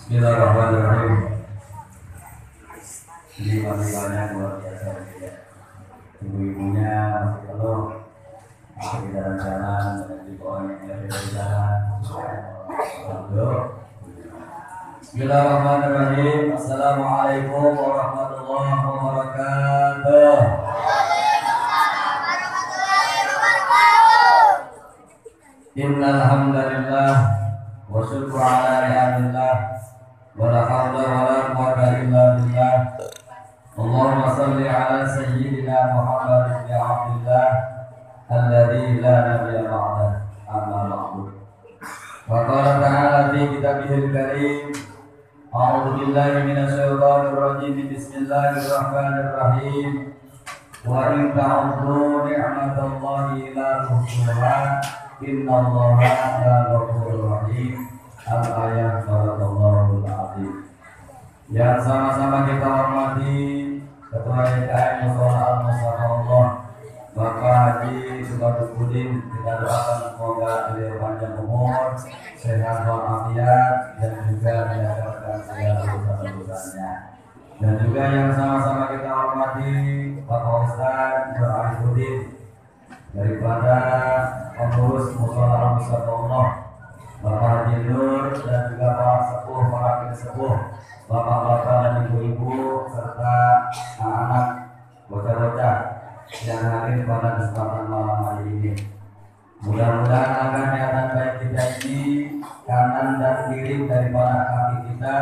Bismillahirrahmanirrahim. Ini panggilannya luar biasa ya. Ibu-ibunya masih kalau di jalan-jalan dan di bawahnya di jalan. Bismillahirrahmanirrahim. Assalamualaikum warahmatullahi wabarakatuh. Innal hamdalillah wa syukru ala ni'amillah wa la hawla wa la quwwata illa billah. Allahumma shalli ala sayyidina Muhammad bin Abdillah alladzi la nabiyya ba'dah, amma ba'du. Wa qala ta'ala fi kitabihil karim, a'udzu billahi minasy syaithanir rajim, bismillahirrahmanirrahim. Wa in ta'uddu ni'matallahi la tuhsuha innallaha ghafurur rahim. Al-ayat Barakallahu Ta'ala. Yang sama-sama kita hormati Ketua DKM Mushola Al-Mustafa Allah Bapak Haji Subadudin, kita doakan semoga beliau panjang umur, sehat walafiat, dan juga mendapatkan segala urusan-urusannya. Dan juga yang sama-sama kita hormati Bapak Ustaz Arifudin daripada pengurus Mushola Al-Mustafa Allah, Bapak Haji Nur, dan juga para sepuh, para sepuh, bapak-bapak dan ibu-ibu serta anak-anak bocah-bocah yang hadir pada kesempatan malam hari ini. Mudah-mudahan agar niatan baik kita ini, kanan dan kiri daripada kaki kita,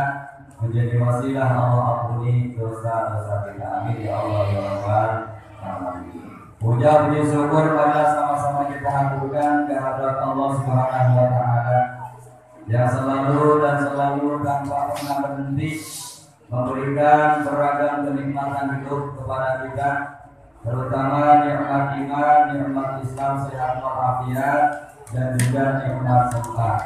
menjadi wasilah Allah ampuni dosa-dosa kita. Amin ya Allah ya Rabbal alamin. Puja puji syukur pada sama-sama kita haturkan kehadirat Allah Subhanahu wa Ta'ala yang selalu dan selalu tanpa pernah berhenti memberikan beragam kenikmatan hidup kepada kita, terutama nikmat iman, nikmat Islam, sehat walafiat, dan juga nikmat sempat.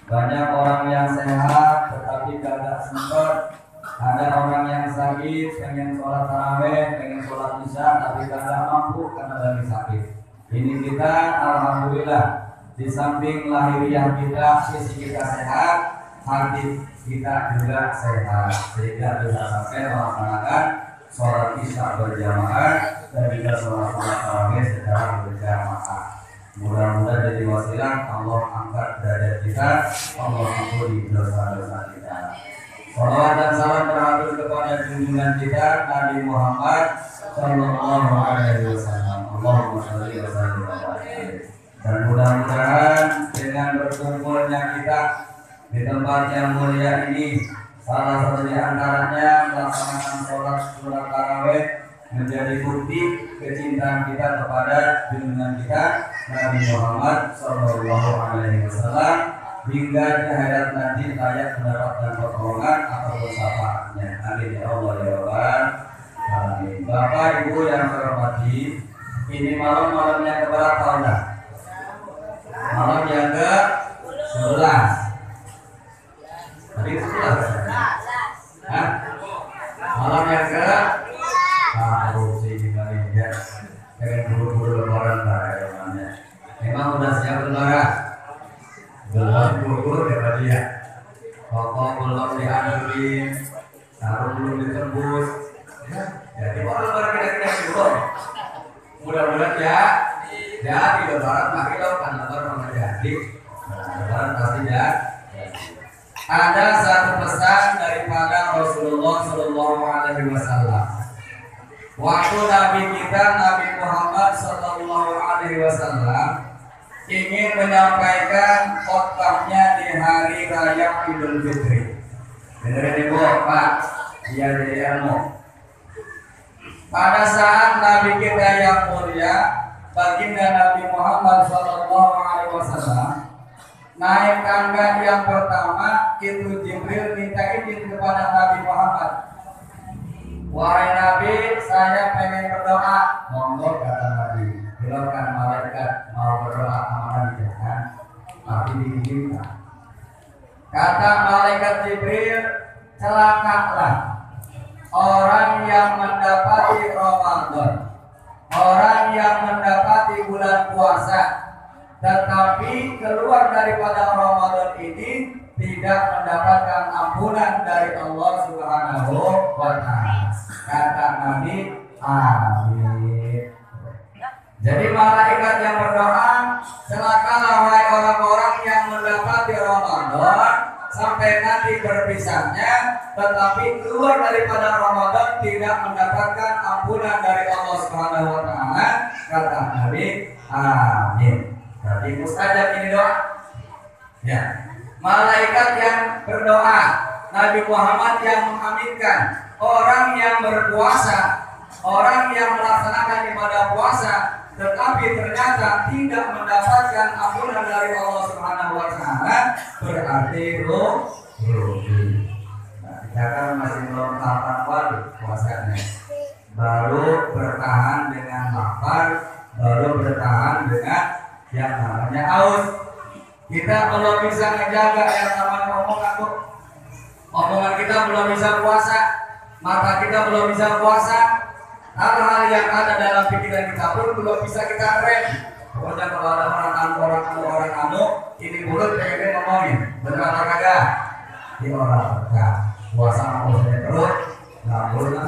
Banyak orang yang sehat tetapi kagak sempat. Ada orang yang sakit, pengen sholat tarawih, pengen sholat isya, tapi kagak mampu karena lagi sakit. Ini kita alhamdulillah, di samping lahiriah kita, sisi kita sehat, hati kita juga sehat, sehingga bisa sampai melaksanakan sholat isya berjamaah dan juga sholat tarawih secara berjamaah. Mudah-mudahan jadi wasilah Allah angkat derajat kita, Allah ampuni dosa-dosa kita. Salawat dan salam teratur kepada junjungan kita Nabi Muhammad Sallallahu Alaihi Wasallam. Allahumma sholli wa sallim ala Muhammad. Dan mudah-mudahan dengan berkumpulnya kita di tempat yang mulia ini, salah satu di antaranya melaksanakan sholat tarawih, menjadi bukti kecintaan kita kepada junjungan kita Nabi Muhammad Sallallahu Alaihi Wasallam, hingga di akhirat nanti layak mendapatkan pertolongan atau syafaatnya. Amin ya Allah ya Rabbal alamin. Bapak Ibu yang saya hormati, ini malam-malamnya keberapa udah? Malam yang ke-11. Tadi 11. Hah? Malam yang ke sih kali ya. Pengen buru-buru lebaran namanya. Memang udah siap lebaran? Belum buru-buru ya tadi ya. Pokok belum dihancurin, sarung belum ditembus. Jadi mau lebaran kira-kira belum. Mudah-mudahan ya. Jadi lebaran pagi lo kan lebaran sama jadi. Lebaran pasti ya. Ada satu pesan daripada Rasulullah Sallallahu Alaihi Wasallam. Waktu Nabi kita Nabi Muhammad Sallallahu Alaihi Wasallam ingin menyampaikan khotbahnya di hari raya Idul Fitri. Dengerin ibu Pak, dia jadi ilmu. Pada saat Nabi kita yang mulia, baginda Nabi Muhammad Sallallahu Alaihi Wasallam naik tangga yang pertama, itu Jibril minta izin kepada Nabi Muhammad. Wahai Nabi, saya pengen berdoa. Monggo kata Nabi. Silakan malaikat mau berdoa sama Nabi jangan, tapi diizinkan. Kata malaikat Jibril, celakalah orang yang mendapati Ramadan, orang yang mendapati bulan puasa, tetapi keluar daripada Ramadan ini tidak mendapatkan ampunan dari Allah Subhanahu wa Ta'ala. Kata Nabi, amin. Jadi malaikat yang berdoa, celakalah wahai orang-orang yang mendapati Ramadan sampai nanti berpisahnya, tetapi keluar daripada Ramadan tidak mendapatkan ampunan dari Allah Subhanahu wa Ta'ala. Kata Nabi, amin. Jadi mustajab ini doa. Ya. Malaikat yang berdoa, Nabi Muhammad yang mengaminkan, orang yang berpuasa, orang yang melaksanakan ibadah puasa, tetapi ternyata tidak mendapatkan ampunan dari Allah Subhanahu wa Ta'ala, berarti rugi. Nah, kita kan masih belum tahapan wali puasanya. Baru bertahan dengan lapar, baru bertahan dengan yang namanya haus. Kita belum bisa menjaga yang namanya omongan kita belum bisa puasa, mata kita belum bisa puasa, hal-hal yang ada dalam pikiran kita pun belum bisa kita rem. Pokoknya kalau ada orang kamu, ini mulut pengen ngomongin, benar atau kagak? Di orang kagak puasa mau saya terus, nggak boleh.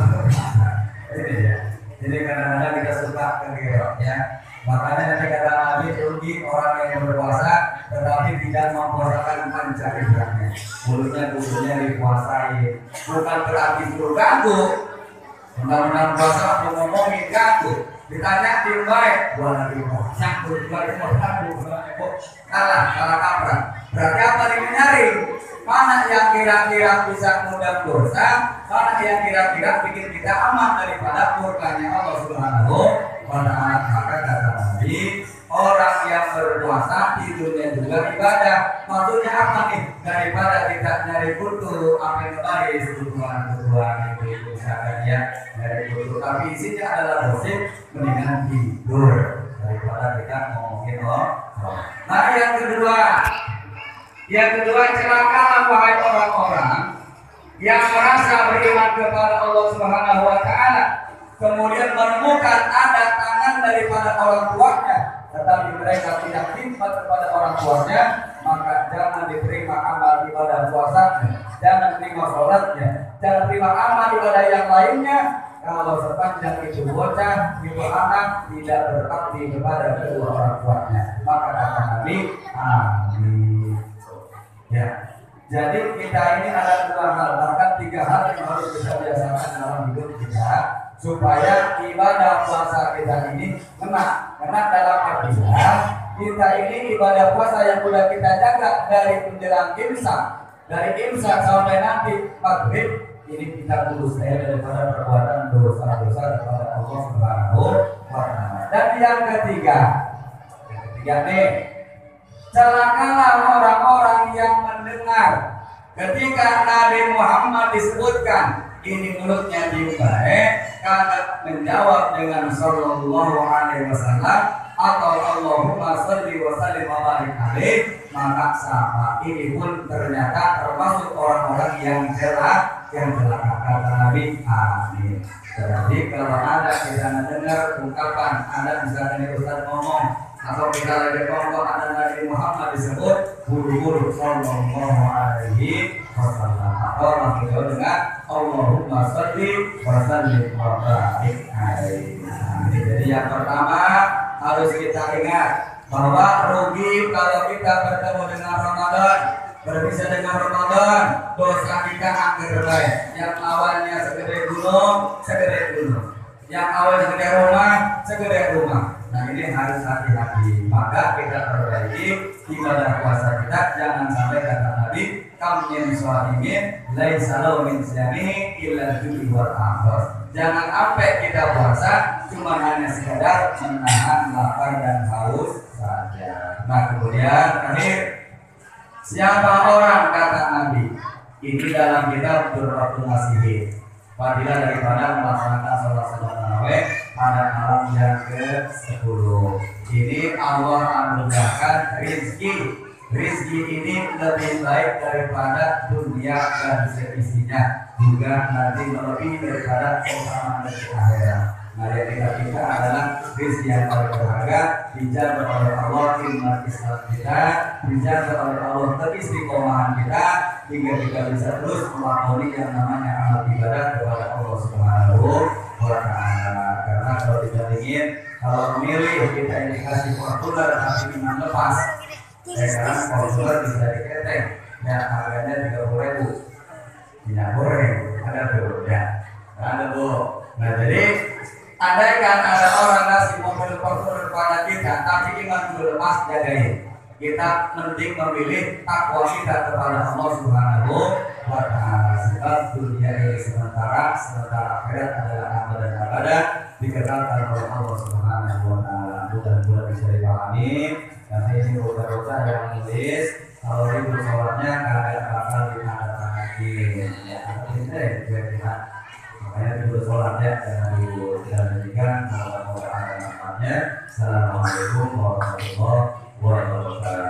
Ini ya. Jadi kadang-kadang kita suka kegerok ya. Makanya nanti kata Nabi, rugi orang yang berpuasa tetapi tidak mempuasakan panca indera. Mulutnya kudusnya dikuasai, bukan berarti suruh ganggu. Undang-undang puasa aku ngomongin ganggu, ditanya tim baik, gua lagi mau sangkut, gua lagi mau ganggu, kalah kaprah. Berarti apa yang mencari? Mana yang kira-kira bisa mengundang dosa, mana yang kira-kira bikin kita aman daripada murkanya Allah Subhanahu wa Ta'ala. Maka kata Nabi, orang yang berpuasa tidurnya juga ibadah. Maksudnya apa nih? Daripada kita nyari kutu, apa yang kembali kebutuhan itu misalkan ya nyari kutu, tapi isinya adalah gosip, mendingan tidur daripada kita ngomongin Nah yang kedua celakalah wahai orang-orang yang merasa beriman kepada Allah Subhanahu wa Ta'ala, kemudian menemukan ada tangan daripada orang tuanya, tetapi mereka tidak khidmat kepada orang tuanya, maka jangan diterima amal ibadah puasanya, jangan terima sholatnya, jangan terima amal ibadah yang lainnya, kalau sepanjang itu bocah, itu anak tidak berbakti kepada kedua orang tuanya. Maka kata Nabi, amin. Ya, jadi kita ini ada dua hal, bahkan tiga hal yang harus kita biasakan dalam hidup kita supaya ibadah puasa kita ini kena dalam artian kita ini ibadah puasa yang sudah kita jaga dari menjelang imsak, dari imsak sampai nanti maghrib, ini kita lulus daripada perbuatan dosa-dosa kepada Allah Subhanahu wa Ta'ala. Dan yang ketiga nih, celakalah orang-orang yang mendengar ketika Nabi Muhammad disebutkan ini mulutnya dibaik karena menjawab dengan sallallahu alaihi wasallam atau Allahumma sholli wa sallim wa barik alaihi, maka sama ini pun ternyata termasuk orang-orang yang celaka kata Nabi, amin. Jadi kalau ada kita mendengar ungkapan, ada misalnya Ustaz ngomong atau kita lagi ngomong ada Nabi Muhammad disebut, buru-buru sallallahu alaihi wasallam atau langsung dengan Allahumma sholli wa sallim wa barik alaihi. Jadi yang pertama harus kita ingat bahwa rugi kalau kita bertemu dengan Ramadan, berpisah dengan Ramadan, dosa kita angker baik. Yang awalnya segede gunung, yang awalnya segede rumah. Nah ini harus hati-hati. Maka kita perbaiki ibadah puasa kita, jangan sampai kata Nabi, kamyen sholimin laisa lahu min siyamihi illa al-ju'i wal 'athas. Jangan sampai kita puasa cuma hanya sekedar menahan lapar dan haus saja. Nah kemudian terakhir, siapa orang kata Nabi, ini dalam kitab Durratul Nasihin, fadilah daripada melaksanakan sholat tarawih pada malam yang ke-10. Ini Allah anugerahkan rizki ini lebih baik daripada dunia dan seisinya, juga nanti lebih daripada keutamaan dari akhirat. Nah, yang kita adalah rezeki yang paling berharga, dijaga oleh Allah iman Islam kita, dijaga oleh Allah keistiqomahan kita, hingga kita bisa terus melakoni yang namanya amal ibadah kepada Allah Subhanahu wa Ta'ala. Karena kalau kita ingin, kalau memilih kita ini kasih Fortuner tapi iman lepas, kan Fortuner bisa diketeng, ya harganya 30.000, minyak goreng ada tuh, ya ada tuh. Nah jadi andaikan ada orang ngasih mobil Fortuner kepada kita, tapi iman belum lepas, jagain. Kita mending memilih takwa kita kepada Allah Subhanahu wa Ta'ala. Sebab dunia ini sementara akhirat adalah amal dan ibadah dikenalkan oleh Allah Subhanahu wa Ta'ala. Mudah-mudahan bisa dipahami. Nanti ini dosa yang menulis kalau itu sholatnya kagak bakal ditanda-tandai. Ya, ini kita makanya itu sholatnya jangan dihentikan. Semoga ada manfaatnya. Assalamualaikum warahmatullahi wabarakatuh.